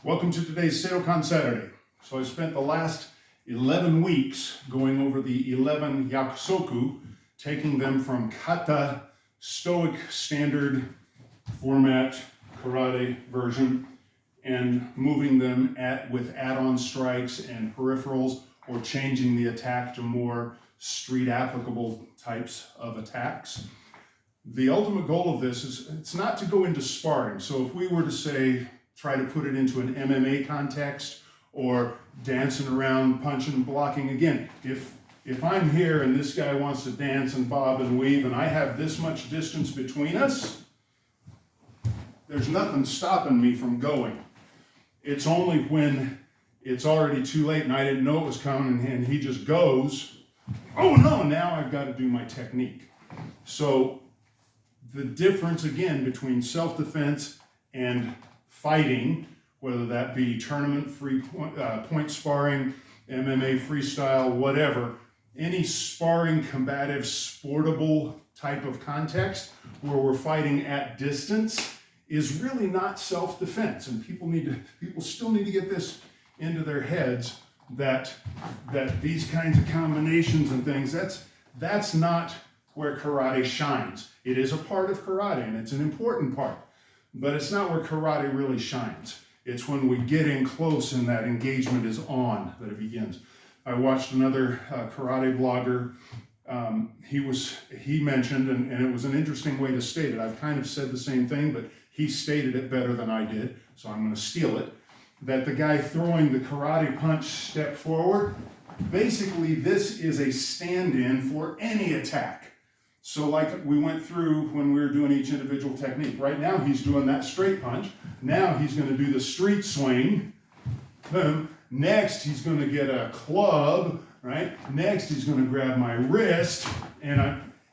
Welcome to today's Seidokan Saturday. So I spent the last 11 weeks going over the 11 yakusoku, taking them from kata, stoic standard format, karate version, and moving them with add-on strikes and peripherals, or changing the attack to more street applicable types of attacks. The ultimate goal of this is it's not to go into sparring. So if we were to say, try to put it into an MMA context or dancing around, punching and blocking, again, if I'm here and this guy wants to dance and bob and weave and I have this much distance between us, there's nothing stopping me from going. It's only when it's already too late and I didn't know it was coming and he just goes, oh no, now I've got to do my technique. So the difference again between self-defense and fighting, whether that be tournament free point sparring, MMA freestyle, whatever, any sparring, combative, sportable type of context where we're fighting at distance is really not self-defense. And people still need to get this into their heads that these kinds of combinations and things, that's not where karate shines. It is a part of karate and it's an important part, but it's not where karate really shines. It's when we get in close and that engagement is on that it begins. I watched another karate blogger. He mentioned, and it was an interesting way to state it. I've kind of said the same thing, but he stated it better than I did, so I'm going to steal it. That the guy throwing the karate punch step forward, basically this is a stand-in for any attack. So like we went through when we were doing each individual technique. Right now he's doing that straight punch. Now he's going to do the street swing. Boom. Next he's going to get a club, right? Next he's going to grab my wrist, and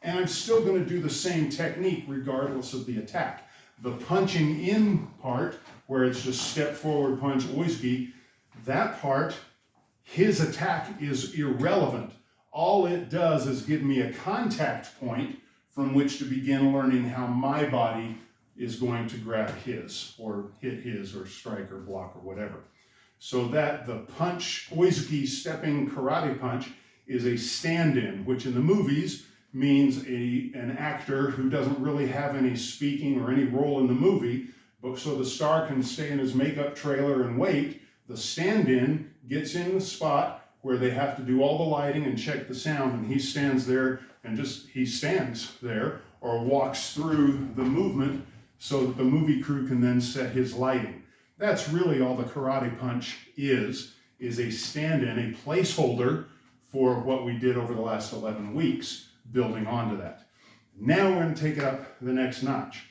I'm still going to do the same technique regardless of the attack. The punching in part, where it's just step forward punch oisuki, that part, his attack is irrelevant. All it does is give me a contact point from which to begin learning how my body is going to grab his, or hit his, or strike, or block, or whatever. So that the punch, oisuki stepping karate punch, is a stand-in, which in the movies means an actor who doesn't really have any speaking or any role in the movie, but so the star can stay in his makeup trailer and wait. The stand-in gets in the spot where they have to do all the lighting and check the sound, and he stands there and he stands there or walks through the movement so that the movie crew can then set his lighting. That's really all the karate punch is a stand-in, a placeholder for what we did over the last 11 weeks, building onto that. Now we're going to take it up the next notch.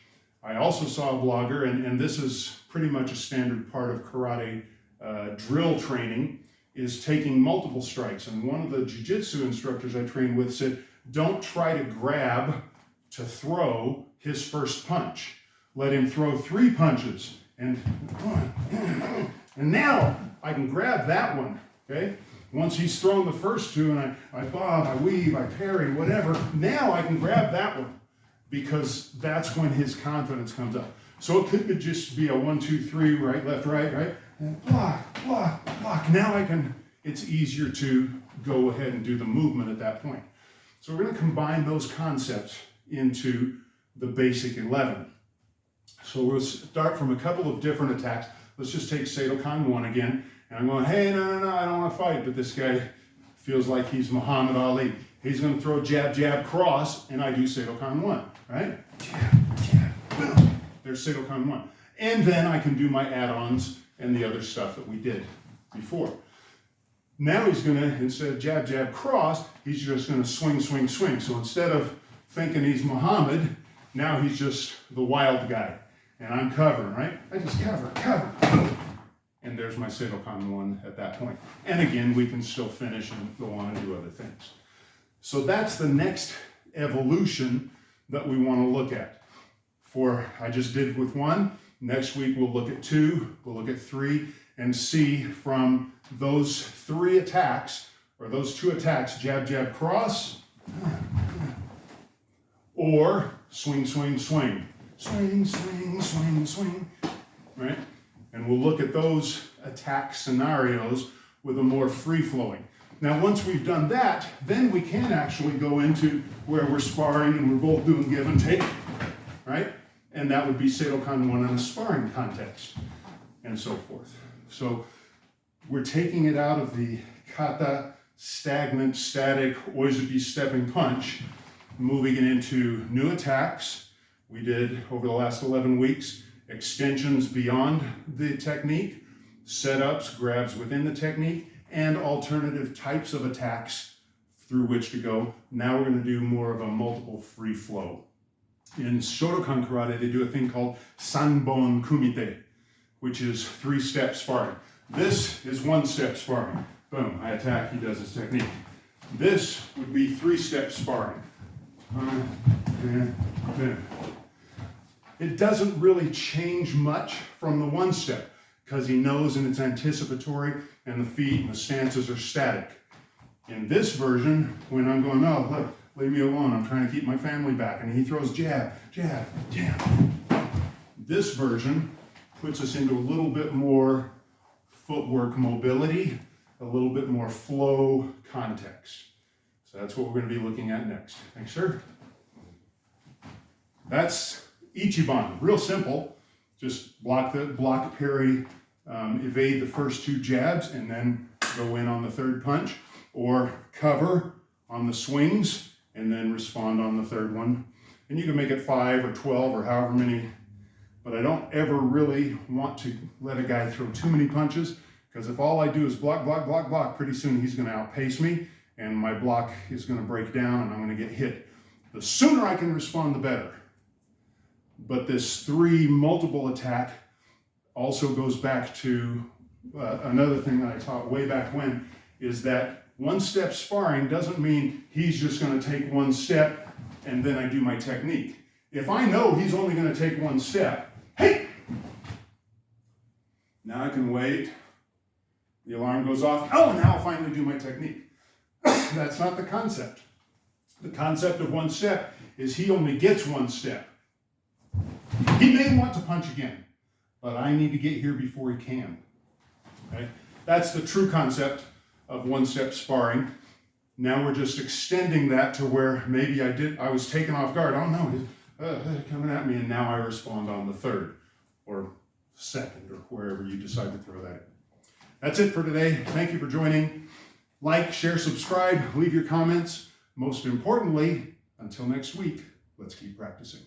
I also saw a blogger, and this is pretty much a standard part of karate drill training, is taking multiple strikes. And one of the jiu-jitsu instructors I trained with said, don't try to grab to throw his first punch. Let him throw 3 punches. And now I can grab that one, okay? Once he's thrown the first 2 and I bob, I weave, I parry, whatever, now I can grab that one because that's when his confidence comes up. So it could just be a 1, 2, 3, right, left, right, and block, block, block. Now it's easier to go ahead and do the movement at that point. So we're going to combine those concepts into the basic 11. So we'll start from a couple of different attacks. Let's just take Seidokan 1 again. And I'm going, hey, no, I don't want to fight. But this guy feels like he's Muhammad Ali. He's going to throw jab, jab, cross, and I do Seidokan 1, right? Jab, jab, boom. There's Seidokan 1. And then I can do my add-ons and the other stuff that we did before. Now he's going to, instead of jab, jab, cross, he's just going to swing, swing, swing. So instead of thinking he's Muhammad, now he's just the wild guy. And I'm covering, right? I just cover, and there's my Seidokan 1 at that point. And again, we can still finish and go on and do other things. So that's the next evolution that we want to look at. I just did with 1. Next week we'll look at 2, we'll look at 3, and see from those 3 attacks, or those 2 attacks, jab, jab, cross, or swing, swing, swing. Swing, swing, swing, swing, right? And we'll look at those attack scenarios with a more free-flowing. Now, once we've done that, then we can actually go into where we're sparring and we're both doing give and take, right? And that would be Seidokan 1 in a sparring context, and so forth. So we're taking it out of the kata, stagnant, static, oizuki stepping punch, moving it into new attacks. We did, over the last 11 weeks, extensions beyond the technique, setups, grabs within the technique, and alternative types of attacks through which to go. Now we're going to do more of a multiple free flow. In Shotokan karate, they do a thing called sanbon kumite, which is 3-step sparring. This is 1-step sparring. Boom, I attack, he does his technique. This would be 3-step sparring. It doesn't really change much from the 1-step because he knows and it's anticipatory and the feet and the stances are static. In this version, when I'm going, oh, look, leave me alone, I'm trying to keep my family back, and he throws jab, jab, jab. This version puts us into a little bit more footwork mobility, a little bit more flow context. So that's what we're going to be looking at next. Thanks, sir. That's Ichiban, real simple. Just block, parry, evade the first 2 jabs, and then go in on the 3rd punch, or cover on the swings, and then respond on the 3rd one. And you can make it 5 or 12 or however many, but I don't ever really want to let a guy throw too many punches, because if all I do is block, block, block, block, pretty soon he's going to outpace me, and my block is going to break down, and I'm going to get hit. The sooner I can respond, the better. But this 3 multiple attack also goes back to another thing that I taught way back when, is that 1-step sparring doesn't mean he's just going to take 1 step and then I do my technique. If I know he's only going to take 1 step, hey! Now I can wait. The alarm goes off. Oh, now I'll finally do my technique. That's not the concept. The concept of 1 step is he only gets 1 step. He may want to punch again, but I need to get here before he can. Okay? That's the true concept of 1-step sparring. Now we're just extending that to where maybe I was taken off guard. Oh no, he's coming at me, and now I respond on the 3rd or 2nd or wherever you decide to throw that in. That's it for today. Thank you for joining. Like, share, subscribe, leave your comments. Most importantly, until next week, let's keep practicing.